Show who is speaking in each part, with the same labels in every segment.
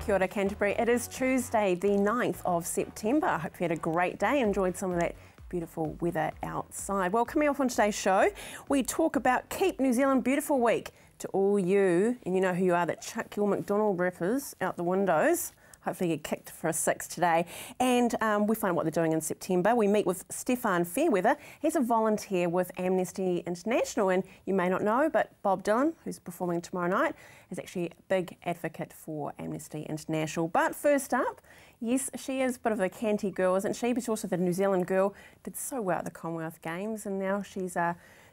Speaker 1: Kia ora, Canterbury. It is Tuesday, the 9th of September. I hope you had a great day, enjoyed some of that beautiful weather outside. Well, coming up on today's show, we talk about Keep New Zealand Beautiful Week. To all you, and you know who you are, that chuck your McDonald wrappers out the windows. Hopefully you get kicked for a 6 today. And we find out what they're doing in September. We meet with Stefan Fairweather. He's a volunteer with Amnesty International, and you may not know, but Bob Dylan, who's performing tomorrow night, is actually a big advocate for Amnesty International. But first up, yes, she is a bit of a Canty girl, isn't she? But she's also the New Zealand girl. Did so well at the Commonwealth Games, and now she's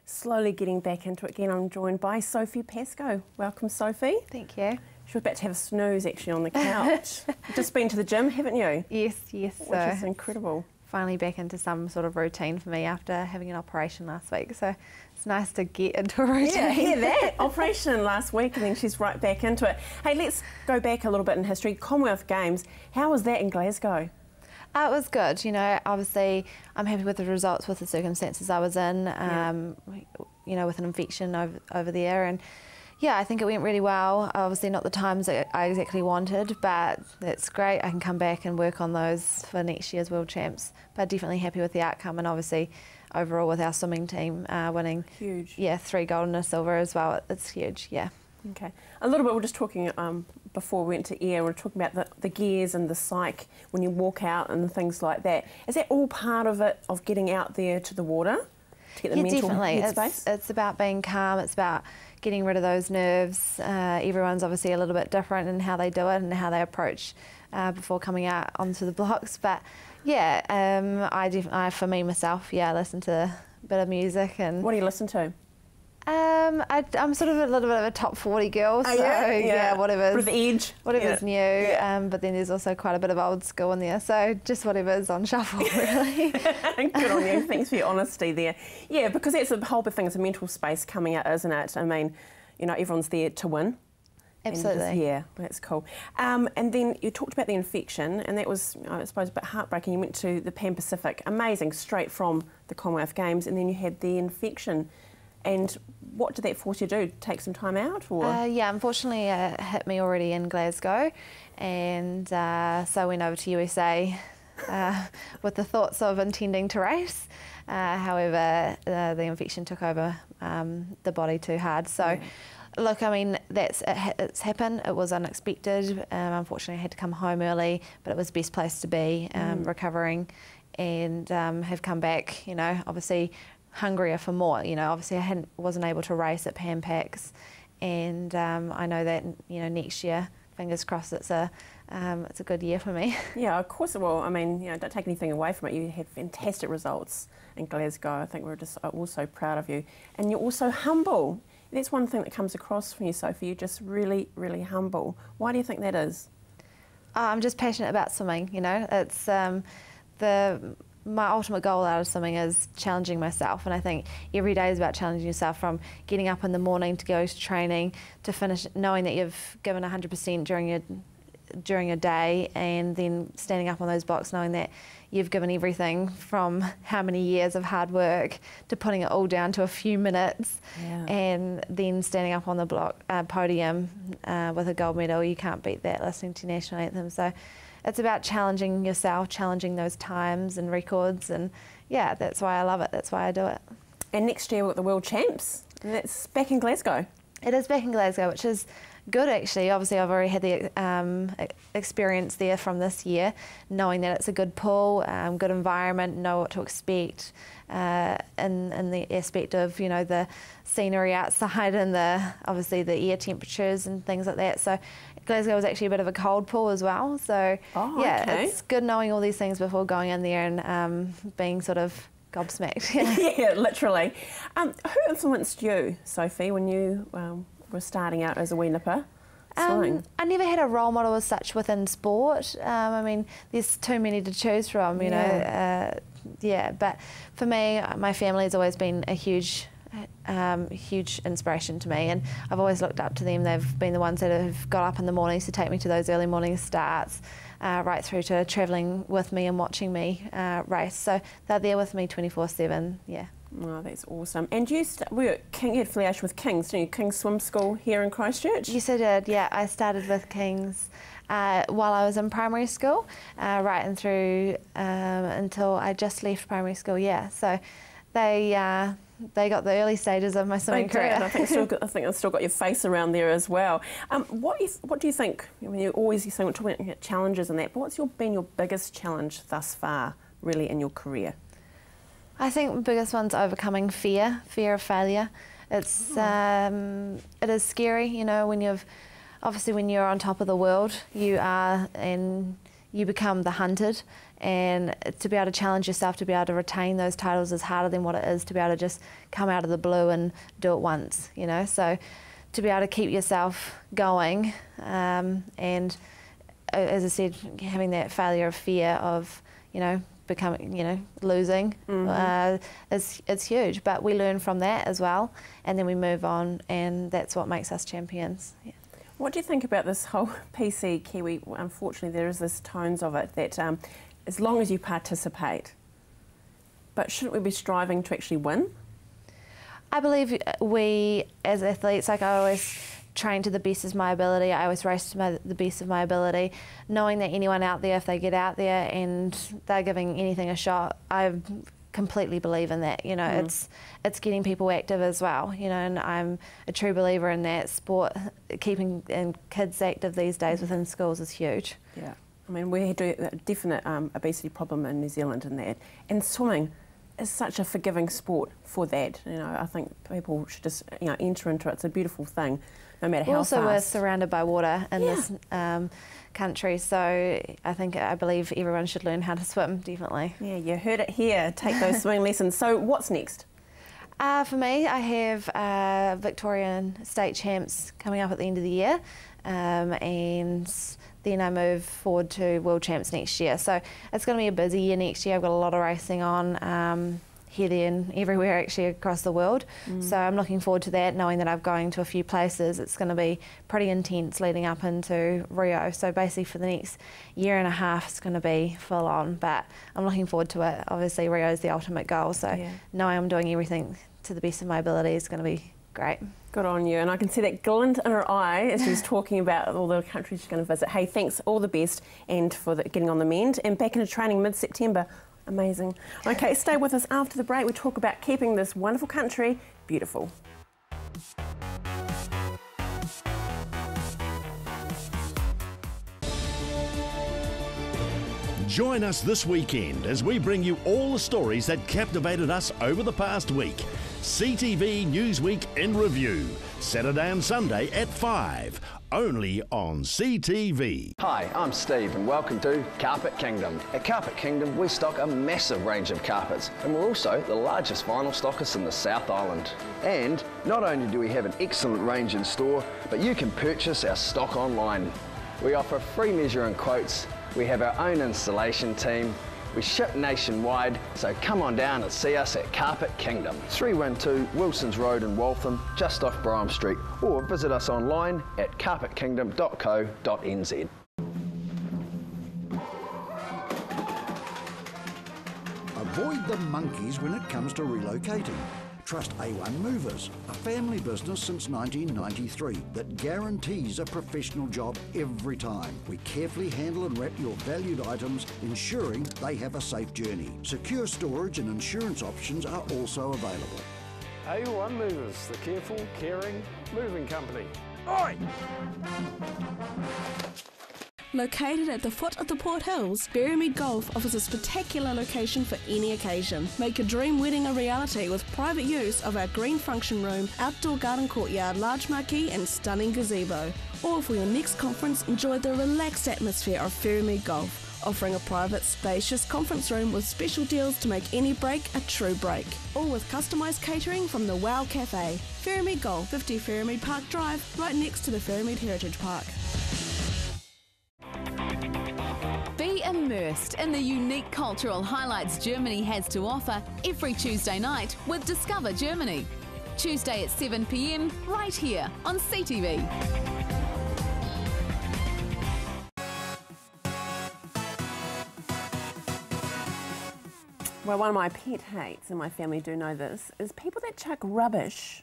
Speaker 1: slowly getting back into it again. I'm joined by Sophie Pascoe. Welcome, Sophie.
Speaker 2: Thank you.
Speaker 1: She was about to have a snooze actually on the couch. You've just been to the gym, haven't you?
Speaker 2: Yes.
Speaker 1: Which is incredible.
Speaker 2: Finally back into some sort of routine for me after having an operation last week. So it's nice to get into a routine.
Speaker 1: Yeah, hear that. Operation last week and then she's right back into it. Hey, let's go back a little bit in history. Commonwealth Games, how was that in Glasgow?
Speaker 2: It was good, you know, obviously I'm happy with the results with the circumstances I was in, you know, with an infection over there, and yeah, I think it went really well. Obviously not the times that I exactly wanted, but that's great. I can come back and work on those for next year's World Champs, but definitely happy with the outcome, and obviously overall with our swimming team winning. Huge. Yeah, 3 gold and a silver as well. It's huge, yeah.
Speaker 1: Okay. A little bit, we were just talking before we went to air, we were talking about the gears and the psyche when you walk out and things like that. Is that all part of it, of getting out there to the water? To get the mental headspace?
Speaker 2: It's about being calm, it's about getting rid of those nerves. Everyone's obviously a little bit different in how they do it and how they approach before coming out onto the blocks. But yeah, I for me myself, yeah, I listen to a bit of music. And
Speaker 1: what do you listen to?
Speaker 2: I'm sort of a little bit of a top 40 girl, so yeah, whatever's
Speaker 1: bit of edge,
Speaker 2: whatever's new. But then there's also quite a bit of old school in there, so just whatever's on shuffle, really.
Speaker 1: Good on you. Thanks for your honesty there. Yeah, because that's the whole big thing, is a mental space coming out, isn't it? I mean, you know, everyone's there to win.
Speaker 2: Absolutely.
Speaker 1: Yeah, that's cool. And then you talked about the infection, and that was, I suppose, a bit heartbreaking. You went to the Pan Pacific, amazing, straight from the Commonwealth Games, and then you had the infection. And what did that force you to do? Take some time out? Or?
Speaker 2: Yeah, unfortunately it hit me already in Glasgow, and so I went over to USA with the thoughts of intending to race. However, the infection took over the body too hard. So, look, I mean, it's happened. It was unexpected. Unfortunately, I had to come home early, but it was the best place to be, recovering, and have come back, you know, obviously hungrier for more. You know, obviously I wasn't able to race at Pan Pacs, and I know that, you know, next year, fingers crossed, it's a good year for me. Yeah,
Speaker 1: of course it will. I mean, you know, don't take anything away from it. You had fantastic results in Glasgow. I think we're just all so proud of you, and you're also humble. That's one thing that comes across from you, Sophie. You're just really, really humble. Why do you think that is?
Speaker 2: I'm just passionate about swimming. You know, it's my ultimate goal out of swimming is challenging myself, and I think every day is about challenging yourself, from getting up in the morning to go to training to finish, knowing that you've given 100% during your day, and then standing up on those blocks knowing that you've given everything, from how many years of hard work to putting it all down to a few minutes, and then standing up on the block podium with a gold medal. You can't beat that, listening to national anthem. So it's about challenging yourself, challenging those times and records, and yeah, that's why I love it. That's why I do it. And
Speaker 1: next year we've got the World Champs, and that's back in Glasgow.
Speaker 2: It is back in Glasgow, which is good actually. Obviously I've already had the experience there from this year, knowing that it's a good pool, good environment, know what to expect in the aspect of, you know, the scenery outside and obviously the air temperatures and things like that. So Glasgow was actually a bit of a cold pool as well. So it's good knowing all these things before going in there and being sort of gobsmacked.
Speaker 1: Yeah, literally. Who influenced you, Sophie, when you were starting out as a wee nipper?
Speaker 2: I never had a role model as such within sport. I mean, there's too many to choose from, you know. But for me, my family has always been a huge inspiration to me, and I've always looked up to them. They've been the ones that have got up in the mornings to take me to those early morning starts, right through to travelling with me and watching me race. So they're there with me 24/7, yeah.
Speaker 1: Oh, that's awesome. And you had affiliation with King's, didn't you? King's Swim School here in Christchurch?
Speaker 2: Yes, I did. Yeah, I started with King's while I was in primary school, right and through until I just left primary school. Yeah, so they got the early stages of my swimming career.
Speaker 1: I think I've still got your face around there as well. What do you think? I mean, you're talking about challenges and that. But what's been your biggest challenge thus far, really, in your career?
Speaker 2: I think the biggest one's overcoming fear of failure. It's it is scary, you know, when you're on top of the world, you are, and you become the hunted, and to be able to challenge yourself, to be able to retain those titles is harder than what it is to be able to just come out of the blue and do it once, you know. So to be able to keep yourself going, and as I said, having that failure of fear of, you know, becoming, you know, losing, it's huge. But we learn from that as well, and then we move on, and that's what makes us champions. Yeah.
Speaker 1: What do you think about this whole PC Kiwi? Unfortunately, there is this tones of it that as long as you participate, but shouldn't we be striving to actually win?
Speaker 2: I believe we, as athletes, like I always train to the best of my ability. I always race to the best of my ability, knowing that anyone out there, if they get out there and they're giving anything a shot, I completely believe in that. You know, it's getting people active as well. You know, and I'm a true believer in that. Sport, keeping kids active these days within schools is huge.
Speaker 1: Yeah, I mean, we do a definite obesity problem in New Zealand in that, and swimming is such a forgiving sport for that. You know, I think people should just, you know, enter into it. It's a beautiful thing, no matter how fast.
Speaker 2: Also, we're surrounded by water in this country, so I believe everyone should learn how to swim, definitely.
Speaker 1: Yeah, you heard it here. Take those swimming lessons. So what's next?
Speaker 2: For me, I have Victorian State Champs coming up at the end of the year, and then I move forward to World Champs next year. So it's going to be a busy year next year. I've got a lot of racing on here, there and everywhere actually across the world. So I'm looking forward to that, knowing that I'm going to a few places. It's going to be pretty intense leading up into Rio. So basically for the next year and a half it's going to be full on, but I'm looking forward to it. Obviously Rio is the ultimate goal, so knowing I'm doing everything to the best of my ability is going to be great.
Speaker 1: Good on you, and I can see that glint in her eye as she's talking about all the countries she's going to visit. Hey, thanks, all the best, and for getting on the mend, and back into training mid-September. Amazing. Okay, stay with us after the break. We talk about keeping this wonderful country beautiful.
Speaker 3: Join us this weekend as we bring you all the stories that captivated us over the past week. CTV Newsweek in Review, Saturday and Sunday at 5, only on CTV.
Speaker 4: Hi, I'm Steve and welcome to Carpet Kingdom. At Carpet Kingdom we stock a massive range of carpets, and we're also the largest vinyl stockist in the South Island. And not only do we have an excellent range in store, but you can purchase our stock online. We offer free measuring quotes, we have our own installation team, we ship nationwide, so come on down and see us at Carpet Kingdom. 312 Wilsons Road in Waltham, just off Brougham Street, or visit us online at carpetkingdom.co.nz.
Speaker 5: Avoid the monkeys when it comes to relocating. Trust A1 Movers, a family business since 1993 that guarantees a professional job every time. We carefully handle and wrap your valued items, ensuring they have a safe journey. Secure storage and insurance options are also available.
Speaker 6: A1 Movers, the careful, caring moving company.
Speaker 5: Oi!
Speaker 7: Located at the foot of the Port Hills, Berrymead Golf offers a spectacular location for any occasion. Make your dream wedding a reality with private use of our green function room, outdoor garden courtyard, large marquee and stunning gazebo. Or for your next conference, enjoy the relaxed atmosphere of Berrymead Golf, offering a private, spacious conference room with special deals to make any break a true break. All with customised catering from the Wow Cafe. Berrymead Golf, 50 Berrymead Park Drive, right next to the Berrymead Heritage Park.
Speaker 8: Be immersed in the unique cultural highlights Germany has to offer every Tuesday night with Discover Germany. Tuesday at 7 p.m, right here on CTV.
Speaker 1: Well, one of my pet hates, and my family do know this, is people that chuck rubbish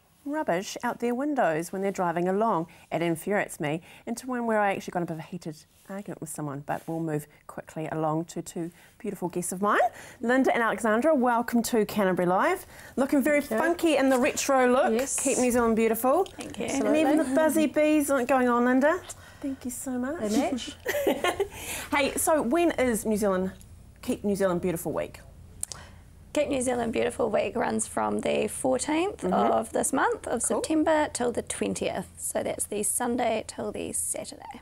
Speaker 1: out their windows when they're driving along. It infuriates me into one where I actually got a bit of a heated argument with someone, but we'll move quickly along to two beautiful guests of mine. Linda and Alexandra, welcome to Canterbury Live. Looking very funky in the retro look.
Speaker 9: Yes.
Speaker 1: Keep New Zealand beautiful.
Speaker 9: Thank you.
Speaker 1: And even the buzzy bees going on, Linda. Thank you so much.
Speaker 9: They match.
Speaker 1: Hey, so when is Keep New Zealand Beautiful Week?
Speaker 9: Keep New Zealand Beautiful Week runs from the 14th of this month of September till the 20th. So that's the Sunday till the Saturday.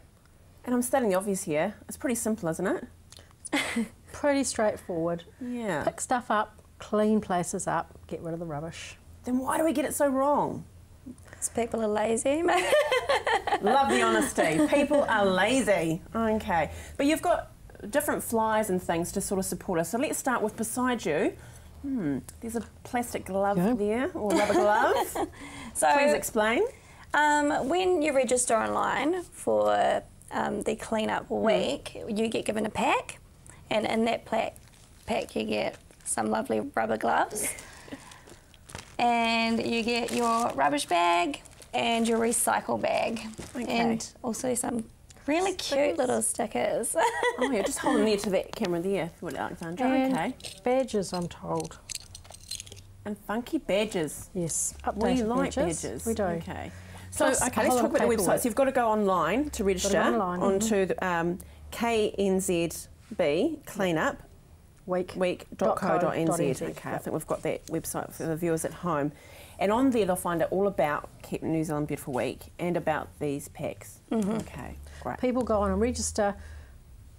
Speaker 1: And I'm stating the obvious here. It's pretty simple, isn't it?
Speaker 10: Pretty straightforward.
Speaker 1: Yeah.
Speaker 10: Pick stuff up, clean places up, get rid of the rubbish.
Speaker 1: Then why do we get it so wrong?
Speaker 9: Because people are lazy.
Speaker 1: Love the honesty. People are lazy. Okay. But you've got different flies and things to sort of support us. So let's start with beside you. There's a plastic glove there, or rubber glove.
Speaker 9: So,
Speaker 1: please explain.
Speaker 9: When you register online for the clean-up week, you get given a pack, and in that pack you get some lovely rubber gloves, and you get your rubbish bag and your recycle bag, and also some really cute little stickers.
Speaker 1: Oh yeah, just hold them near to that camera there, if you would, Alexandra.
Speaker 10: And badges, I'm told.
Speaker 1: And funky badges.
Speaker 10: Yes,
Speaker 1: We
Speaker 10: updated
Speaker 1: like
Speaker 10: badges.
Speaker 1: badges.
Speaker 10: We do.
Speaker 1: Okay. So,
Speaker 10: Plus
Speaker 1: okay, let's talk about the website. So you've got to go online to register onto the KNZB Cleanup week.co.nz. Okay, I think we've got that website for the viewers at home. And on there they'll find out all about Keep New Zealand Beautiful Week and about these packs. Okay, great.
Speaker 10: People go on and register,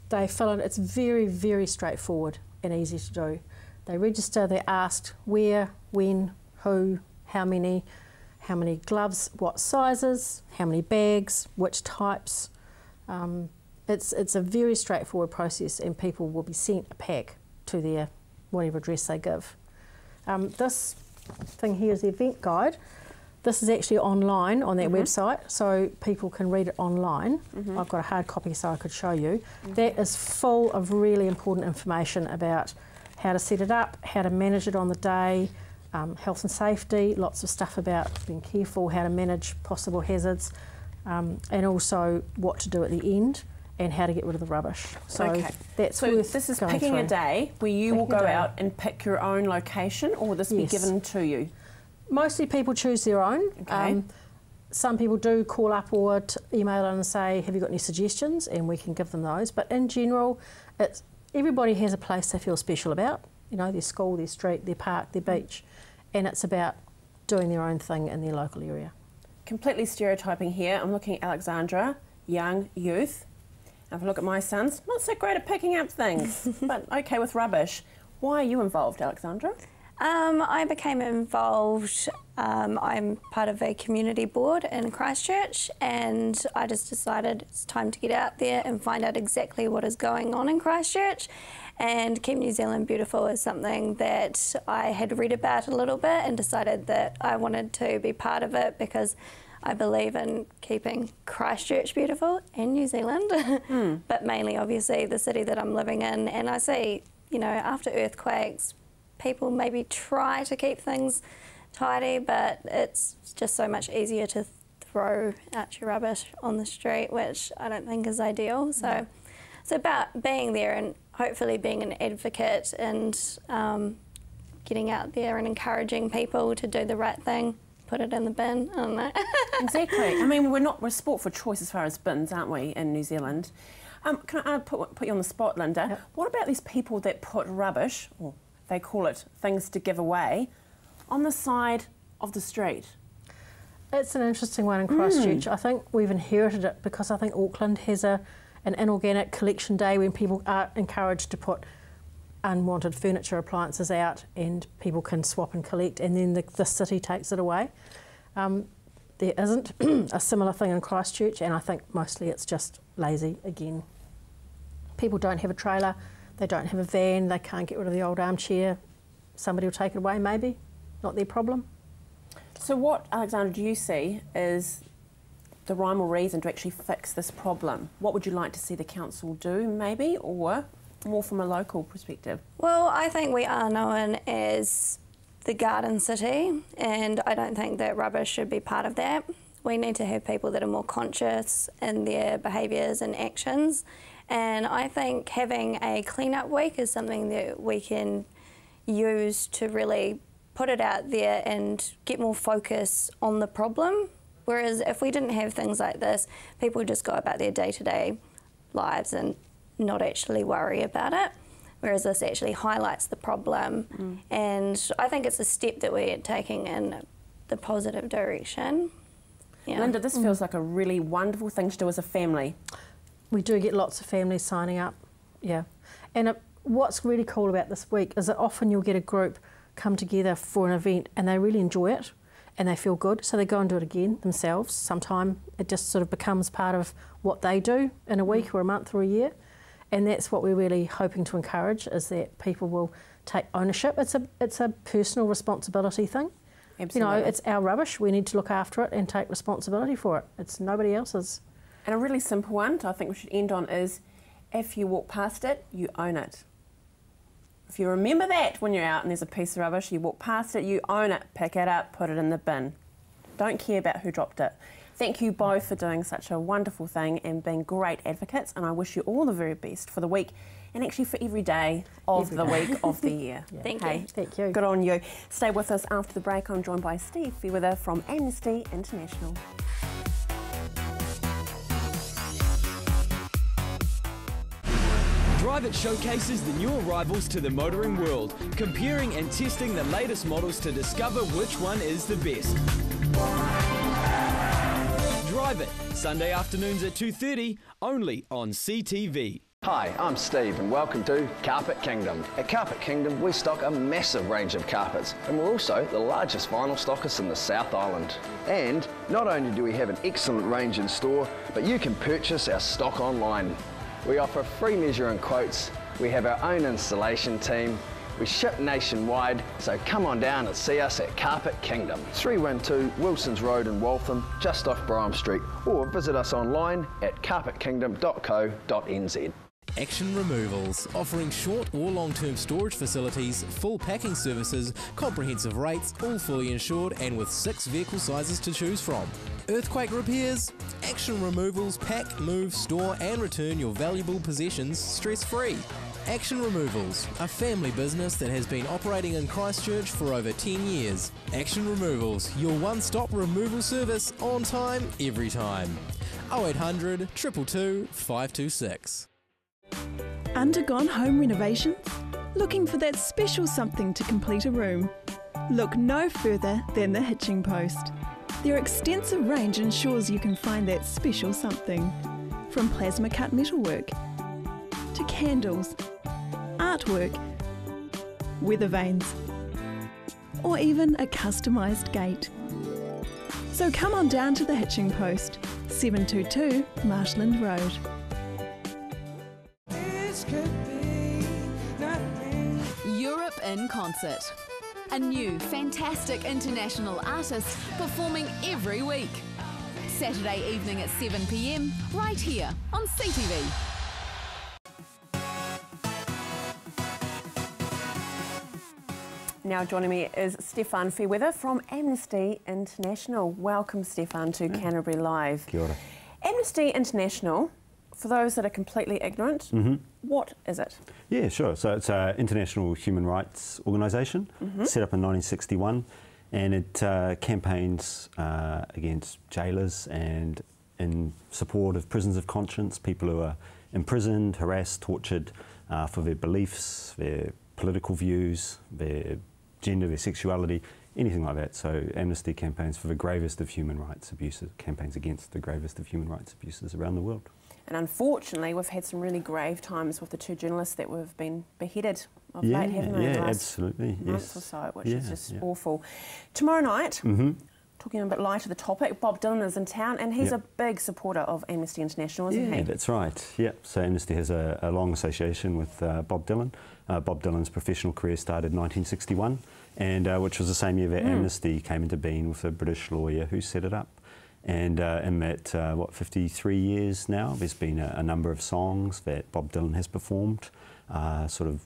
Speaker 10: they fill in, it's very, very straightforward and easy to do. They register, they're asked where, when, who, how many gloves, what sizes, how many bags, which types. It's a very straightforward process, and people will be sent a pack to their whatever address they give. This thing here is the event guide. This is actually online on that website, so people can read it online. I've got a hard copy so I could show you. That is full of really important information about how to set it up, how to manage it on the day, health and safety, lots of stuff about being careful, how to manage possible hazards, and also what to do at the end and how to get rid of the rubbish. So that's worth
Speaker 1: this is
Speaker 10: going
Speaker 1: picking
Speaker 10: through.
Speaker 1: a day where you will go out and pick your own location, or will this be given to you?
Speaker 10: Mostly people choose their own.
Speaker 1: Okay.
Speaker 10: Some people do call up or email and say, have you got any suggestions? And we can give them those. But in general, everybody has a place they feel special about. You know, their school, their street, their park, their beach. And it's about doing their own thing in their local area.
Speaker 1: Completely stereotyping here. I'm looking at Alexandra, young youth. If I look at my sons, not so great at picking up things, but okay with rubbish. Why are you involved, Alexandra?
Speaker 9: I became involved, I'm part of a community board in Christchurch, and I just decided it's time to get out there and find out exactly what is going on in Christchurch. And Keep New Zealand Beautiful is something that I had read about a little bit and decided that I wanted to be part of it because I believe in keeping Christchurch beautiful and New Zealand, but mainly obviously the city that I'm living in. And I see, you know, after earthquakes, people maybe try to keep things tidy, but it's just so much easier to throw out your rubbish on the street, which I don't think is ideal. So it's about being there and hopefully being an advocate and getting out there and encouraging people to do the right thing. Put it in the bin, I don't know.
Speaker 1: Exactly. I mean, we're sport for choice as far as bins, aren't we, in New Zealand? Can I put you on the spot, Linda?
Speaker 10: Yep.
Speaker 1: What about these people that put rubbish, or they call it things to give away, on the side of the street?
Speaker 10: It's an interesting one in Christchurch. I think we've inherited it because I think Auckland has an inorganic collection day when people are encouraged to put unwanted furniture, appliances out, and people can swap and collect, and then the city takes it away. There isn't a similar thing in Christchurch, and I think mostly it's just lazy again. People don't have a trailer, they don't have a van, they can't get rid of the old armchair. Somebody will take it away, maybe. Not their problem.
Speaker 1: So what, Alexandra, do you see is the rhyme or reason to actually fix this problem? What would you like to see the council do, maybe, or more from a local perspective?
Speaker 9: Well, I think we are known as the garden city, and I don't think that rubbish should be part of that. We need to have people that are more conscious in their behaviours and actions, and I think having a clean-up week is something that we can use to really put it out there and get more focus on the problem. Whereas if we didn't have things like this, people would just go about their day-to-day lives and not actually worry about it. Whereas this actually highlights the problem. And I think it's a step that we're taking in the positive direction. Yeah.
Speaker 1: Linda, this feels like a really wonderful thing to do as a family.
Speaker 10: We do get lots of families signing up, yeah. And what's really cool about this week is that often you'll get a group come together for an event and they really enjoy it and they feel good, so they go and do it again themselves. Sometime it just sort of becomes part of what they do in a week or a month or a year, and that's what we're really hoping to encourage, is that people will take ownership. It's a personal responsibility thing.
Speaker 1: Absolutely.
Speaker 10: You know, it's our rubbish, we need to look after it and take responsibility for it. It's nobody else's.
Speaker 1: And a really simple one I think we should end on is, if you walk past it, you own it. If you remember that when you're out and there's a piece of rubbish, you walk past it, you own it, pick it up, put it in the bin. Don't care about who dropped it. Thank you both for doing such a wonderful thing and being great advocates, and I wish you all the very best for the week and actually for every day of the week of the year.
Speaker 10: Yeah.
Speaker 9: Thank
Speaker 1: you.
Speaker 10: Thank you.
Speaker 1: Good on you. Stay with us after the break. I'm joined by Steve Fairweather from Amnesty International.
Speaker 11: Drive It showcases the new arrivals to the motoring world, comparing and testing the latest models to discover which one is the best. Drive It, Sunday afternoons at 2:30, only on CTV.
Speaker 4: Hi, I'm Steve and welcome to Carpet Kingdom. At Carpet Kingdom we stock a massive range of carpets, and we're also the largest vinyl stockist in the South Island. And not only do we have an excellent range in store, but you can purchase our stock online. We offer free measuring quotes, we have our own installation team, we ship nationwide, so come on down and see us at Carpet Kingdom. 312 Wilsons Road in Waltham, just off Brougham Street, or visit us online at carpetkingdom.co.nz.
Speaker 12: Action Removals, offering short or long-term storage facilities, full packing services, comprehensive rates, all fully insured and with 6 vehicle sizes to choose from. Earthquake repairs? Action Removals pack, move, store and return your valuable possessions stress-free. Action Removals, a family business that has been operating in Christchurch for over 10 years. Action Removals, your one-stop removal service, on time, every time. 0800 222 526.
Speaker 7: Undergone home renovations? Looking for that special something to complete a room? Look no further than the Hitching Post. Their extensive range ensures you can find that special something. From plasma cut metalwork to candles, artwork, weather vanes, or even a customised gate. So come on down to the Hitching Post, 722 Marshland Road.
Speaker 8: Europe in Concert. A new, fantastic international artist performing every week. Saturday evening at 7 p.m, right here on CTV.
Speaker 1: Now joining me is Stefan Fairweather from Amnesty International. Welcome, Stefan, to Canterbury Live.
Speaker 13: Kia ora.
Speaker 1: Amnesty International, for those that are completely ignorant, what is it?
Speaker 13: Yeah, sure. So it's an international human rights organisation set up in 1961, and it campaigns against jailers and in support of prisons of conscience, people who are imprisoned, harassed, tortured for their beliefs, their political views, their gender, their sexuality, anything like that. So Amnesty campaigns for the gravest of human rights abuses, campaigns against the gravest of human rights abuses around the world.
Speaker 1: And unfortunately, we've had some really grave times with the 2 journalists that have been beheaded of late, haven't we?
Speaker 13: Yeah,
Speaker 1: in the last
Speaker 13: absolutely.
Speaker 1: month or so, which is just awful. Tomorrow night, talking a bit lighter the topic, Bob Dylan is in town, and he's a big supporter of Amnesty International, isn't he?
Speaker 13: Yeah, that's right. Yeah, so Amnesty has a long association with Bob Dylan. Bob Dylan's professional career started in 1961, and which was the same year that Amnesty came into being with a British lawyer who set it up. And in that, 53 years now, there's been a number of songs that Bob Dylan has performed, sort of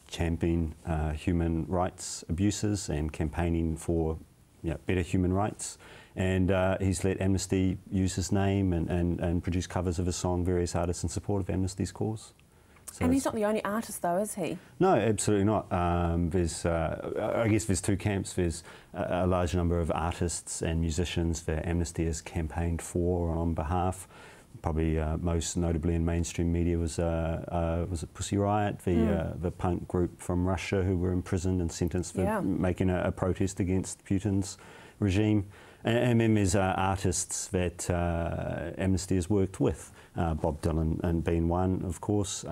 Speaker 13: championing human rights abuses and campaigning for better human rights. And he's let Amnesty use his name and produce covers of his song, various artists in support of Amnesty's cause. So
Speaker 1: and he's not the only artist though, is he?
Speaker 13: No, absolutely not. There's, I guess there's two camps. There's a large number of artists and musicians that Amnesty has campaigned for or on behalf. Probably most notably in mainstream media was it Pussy Riot, the punk group from Russia who were imprisoned and sentenced for making a protest against Putin's regime. And then there's artists that Amnesty has worked with, Bob Dylan and being one, of course.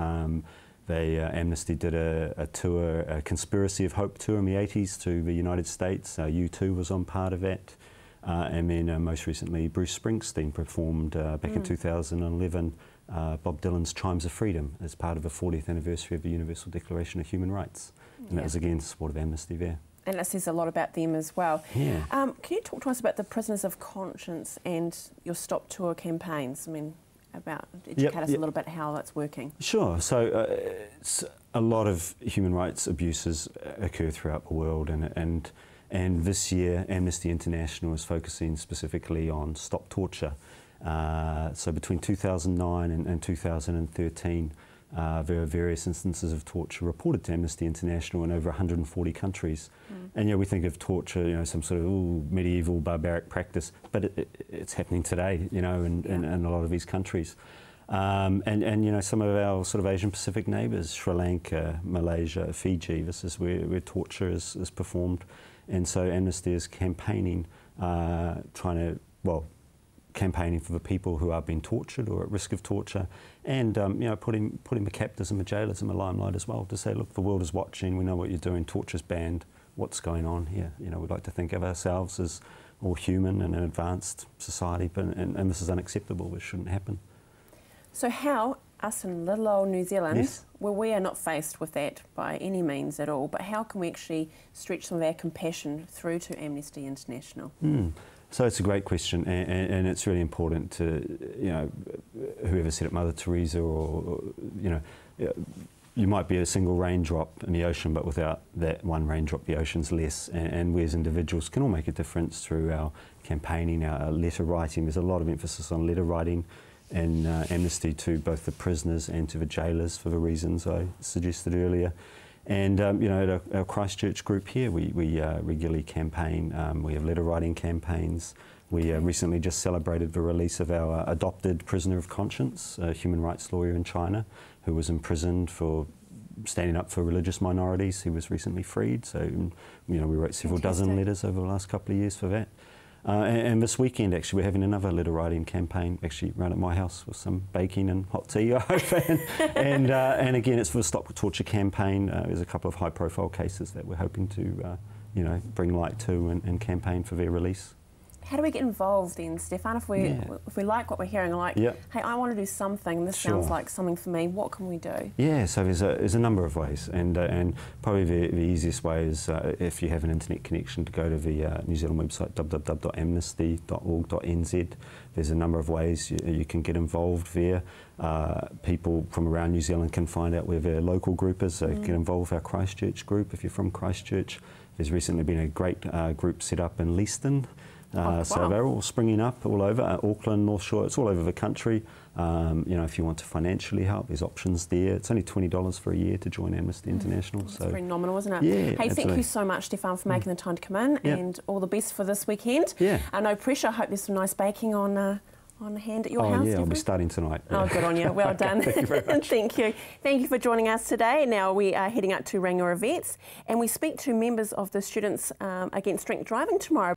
Speaker 13: Amnesty did a tour, a Conspiracy of Hope tour in the 80s to the United States. U2 was on part of that. And then most recently Bruce Springsteen performed back in 2011 Bob Dylan's Chimes of Freedom as part of the 40th anniversary of the Universal Declaration of Human Rights. And that was again in support of Amnesty there.
Speaker 1: And it says a lot about them as well.
Speaker 13: Yeah.
Speaker 1: Can you talk to us about the Prisoners of Conscience and your Stop Tour campaigns? I mean, educate us a little bit how that's working.
Speaker 13: Sure. So a lot of human rights abuses occur throughout the world, and this year Amnesty International is focusing specifically on Stop Torture. So between 2009 and 2013, there are various instances of torture reported to Amnesty International in over 140 countries. And we think of torture, some sort of medieval barbaric practice, but it's happening today, in a lot of these countries. And some of our sort of Asian Pacific neighbours, Sri Lanka, Malaysia, Fiji, this is where torture is performed. And so Amnesty is campaigning, campaigning for the people who are being tortured or at risk of torture, and putting the captors and the jailers in the limelight as well, to say, look, the world is watching, we know what you're doing, torture's banned, what's going on here? We'd like to think of ourselves as all human and an advanced society, but and this is unacceptable, this shouldn't happen.
Speaker 1: So how, us in little old New Zealand,
Speaker 13: Yes.
Speaker 1: well, we are not faced with that by any means at all, but how can we actually stretch some of our compassion through to Amnesty International?
Speaker 13: So it's a great question, and it's really important to, whoever said it, Mother Teresa, or you might be a single raindrop in the ocean, but without that one raindrop, the ocean's less. And we as individuals can all make a difference through our campaigning, our letter writing. There's a lot of emphasis on letter writing and Amnesty to both the prisoners and to the jailers for the reasons I suggested earlier. And at our Christchurch group here, we regularly campaign. We have letter writing campaigns. We recently just celebrated the release of our adopted prisoner of conscience, a human rights lawyer in China, who was imprisoned for standing up for religious minorities. He was recently freed. So we wrote several dozen letters over the last couple of years for that. And this weekend, actually, we're having another letter writing campaign, actually round at my house with some baking and hot tea, I hope. and again, it's for the Stop Torture campaign. There's a couple of high-profile cases that we're hoping to, bring light to and campaign for their release.
Speaker 1: How do we get involved then, Stefan? If we like what we're hearing, hey, I want to do something, this sounds like something for me, what can we do?
Speaker 13: Yeah, so there's a number of ways, and probably the easiest way is if you have an internet connection, to go to the New Zealand website, www.amnesty.org.nz. There's a number of ways you can get involved there. People from around New Zealand can find out where their local group is, so get involved with our Christchurch group if you're from Christchurch. There's recently been a great group set up in Leaston. So they're all springing up all over, Auckland, North Shore, it's all over the country. If you want to financially help, there's options there. It's only $20 for a year to join Amnesty International.
Speaker 1: That's very nominal, isn't it?
Speaker 13: Yeah,
Speaker 1: hey,
Speaker 13: absolutely.
Speaker 1: Thank you so much, Stefan, for making the time to come in, and all the best for this weekend.
Speaker 13: Yeah.
Speaker 1: No pressure, I hope there's some nice baking on hand at your house.
Speaker 13: Yeah,
Speaker 1: Stefan.
Speaker 13: I'll be starting tonight.
Speaker 1: Oh, good on you. Well done.
Speaker 13: Thank you very much.
Speaker 1: Thank you. Thank you for joining us today. Now we are heading up to Rangiora Vets, and we speak to members of the Students Against Drink Driving tomorrow.